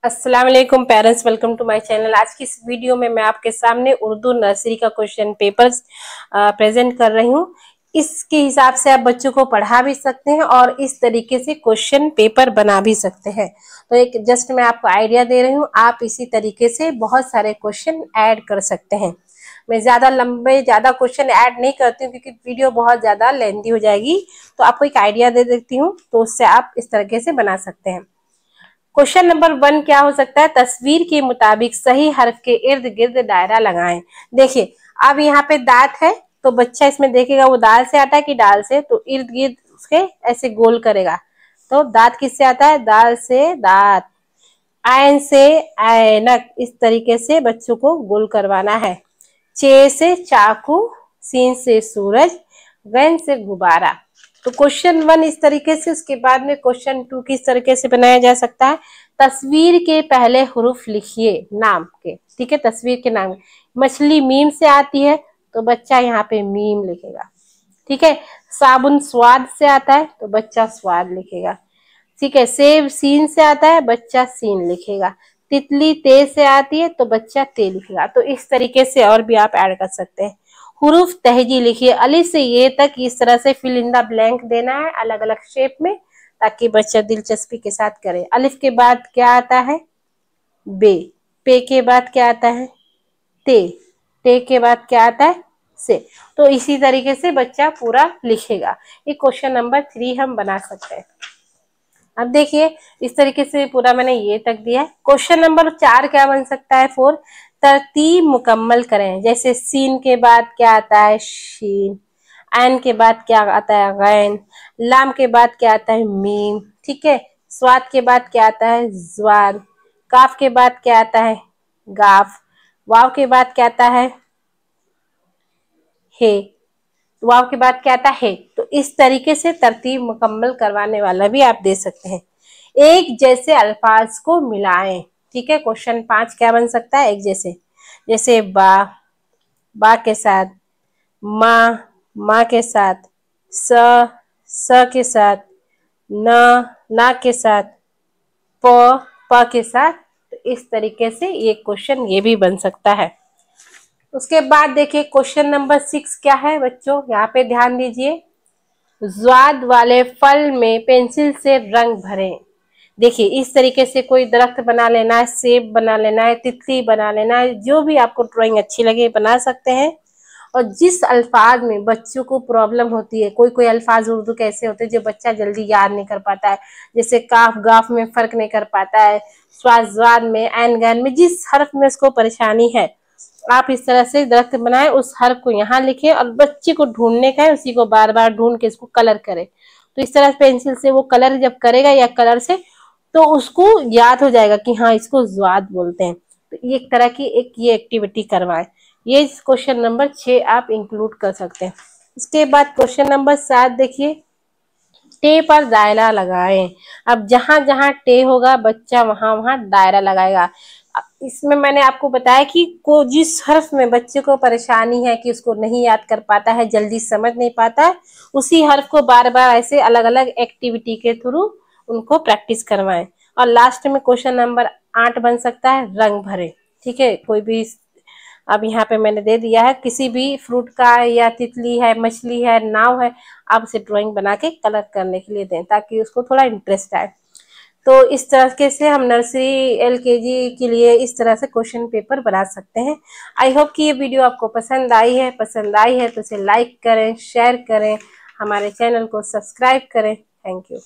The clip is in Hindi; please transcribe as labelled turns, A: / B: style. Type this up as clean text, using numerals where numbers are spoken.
A: अस्सलाम वालेकुम parents, welcome to my channel. आज की इस वीडियो में मैं आपके सामने उर्दू नर्सरी का क्वेश्चन पेपर्स प्रेजेंट कर रही हूँ। इसके हिसाब से आप बच्चों को पढ़ा भी सकते हैं और इस तरीके से क्वेश्चन पेपर बना भी सकते हैं। तो एक जस्ट मैं आपको आइडिया दे रही हूँ, आप इसी तरीके से बहुत सारे क्वेश्चन ऐड कर सकते हैं। मैं ज्यादा क्वेश्चन ऐड नहीं करती हूँ क्योंकि वीडियो बहुत ज्यादा लेंथी हो जाएगी। तो आपको एक आइडिया दे देती हूँ, तो उससे आप इस तरीके से बना सकते हैं। क्वेश्चन नंबर 1 क्या हो सकता है? तस्वीर के मुताबिक सही हर्फ के इर्द गिर्द दायरा लगाएं। देखिए, अब यहाँ पे दांत है तो बच्चा इसमें देखेगा वो दाल से आता है कि डाल से, तो इर्द गिर्द उसके ऐसे गोल करेगा। तो दांत किससे आता है? दाल से दांत। आयन से ऐनक, इस तरीके से बच्चों को गोल करवाना है। चे से चाकू, सीन से सूरज, गैन से गुब्बारा। तो क्वेश्चन 1 इस तरीके से। उसके बाद में क्वेश्चन 2 किस तरीके से बनाया जा सकता है? तस्वीर के पहले हुरूफ लिखिए नाम के। ठीक है, तस्वीर के नाम। मछली मीम से आती है तो बच्चा यहाँ पे मीम लिखेगा। ठीक है, साबुन स्वाद से आता है तो बच्चा स्वाद लिखेगा। ठीक है, सेब सीन से आता है, बच्चा सीन लिखेगा। तितली ते से आती है तो बच्चा ते लिखेगा। तो इस तरीके से और भी आप ऐड कर सकते हैं। हुरूफ तहजी लिखिए, अलिफ से ये तक इस तरह से फिल इन द ब्लैंक देना है अलग अलग शेप में, ताकि बच्चा दिलचस्पी के साथ करे। अलिफ के बाद क्या आता है? बे। पे के बाद क्या आता है? ते। ते के बाद क्या आता है? से। तो इसी तरीके से बच्चा पूरा लिखेगा। ये क्वेश्चन नंबर 3 हम बना सकते हैं। अब देखिए, इस तरीके से पूरा मैंने ये तक दिया है। क्वेश्चन नंबर 4 क्या बन सकता है? 4, तरतीब मुकम्मल करें। जैसे सीन के बाद क्या आता है? शीन। ऐन के बाद क्या आता है? गैन। लाम के बाद क्या आता है? मीम। ठीक है, स्वाद के बाद क्या आता है? ज्वाद। काफ के बाद क्या आता है? गाफ। वाव के बाद क्या आता है? हे। वाव के बाद क्या आता है? तो इस तरीके से तरतीब मुकम्मल करवाने वाला भी आप दे सकते हैं। एक जैसे अल्फाज को मिलाएं। ठीक है, क्वेश्चन 5 क्या बन सकता है? एक जैसे। जैसे बा के साथ, माँ के साथ, स के साथ, ना के साथ, प के साथ। तो इस तरीके से ये क्वेश्चन ये भी बन सकता है। उसके बाद देखिए क्वेश्चन नंबर 6 क्या है बच्चों, यहाँ पे ध्यान दीजिए। ज्वाद वाले फल में पेंसिल से रंग भरें। देखिए, इस तरीके से कोई दरख्त बना लेना है, सेब बना लेना है, तितली बना लेना है, जो भी आपको ड्राइंग अच्छी लगे बना सकते हैं। और जिस अल्फाज में बच्चों को प्रॉब्लम होती है, कोई कोई अल्फाज उर्दू के ऐसे होते हैं जो बच्चा जल्दी याद नहीं कर पाता है, जैसे काफ गाफ में फर्क नहीं कर पाता है, स्वाद ज्वाद में, ऐन गैन में, जिस हर्फ में उसको परेशानी है, आप इस तरह से दरख्त बनाए, उस हर्फ को यहाँ लिखे और बच्चे को ढूंढने का है, उसी को बार बार ढूंढ के इसको कलर करे। तो इस तरह पेंसिल से वो कलर जब करेगा या कलर से, तो उसको याद हो जाएगा कि हाँ इसको ज्वाद बोलते हैं। तो ये एक तरह की एक ये एक्टिविटी करवाएं। ये क्वेश्चन नंबर 6 आप इंक्लूड कर सकते हैं। इसके बाद क्वेश्चन नंबर 7 देखिए, टे पर दायरा लगाएं। अब जहां जहां टे होगा बच्चा वहां वहां दायरा लगाएगा। इसमें मैंने आपको बताया कि को जिस हर्फ में बच्चे को परेशानी है कि उसको नहीं याद कर पाता है, जल्दी समझ नहीं पाता है, उसी हर्फ को बार बार ऐसे अलग अलग एक्टिविटी के थ्रू उनको प्रैक्टिस करवाएं। और लास्ट में क्वेश्चन नंबर 8 बन सकता है, रंग भरे। ठीक है, कोई भी, अब यहाँ पे मैंने दे दिया है, किसी भी फ्रूट का या तितली है, मछली है, नाव है, आप उसे ड्राइंग बना के कलर करने के लिए दें ताकि उसको थोड़ा इंटरेस्ट आए। तो इस तरीके से हम नर्सरी एलकेजी के लिए इस तरह से क्वेश्चन पेपर बना सकते हैं। आई होप कि ये वीडियो आपको पसंद आई है तो इसे लाइक करें, शेयर करें, हमारे चैनल को सब्सक्राइब करें। Thank you.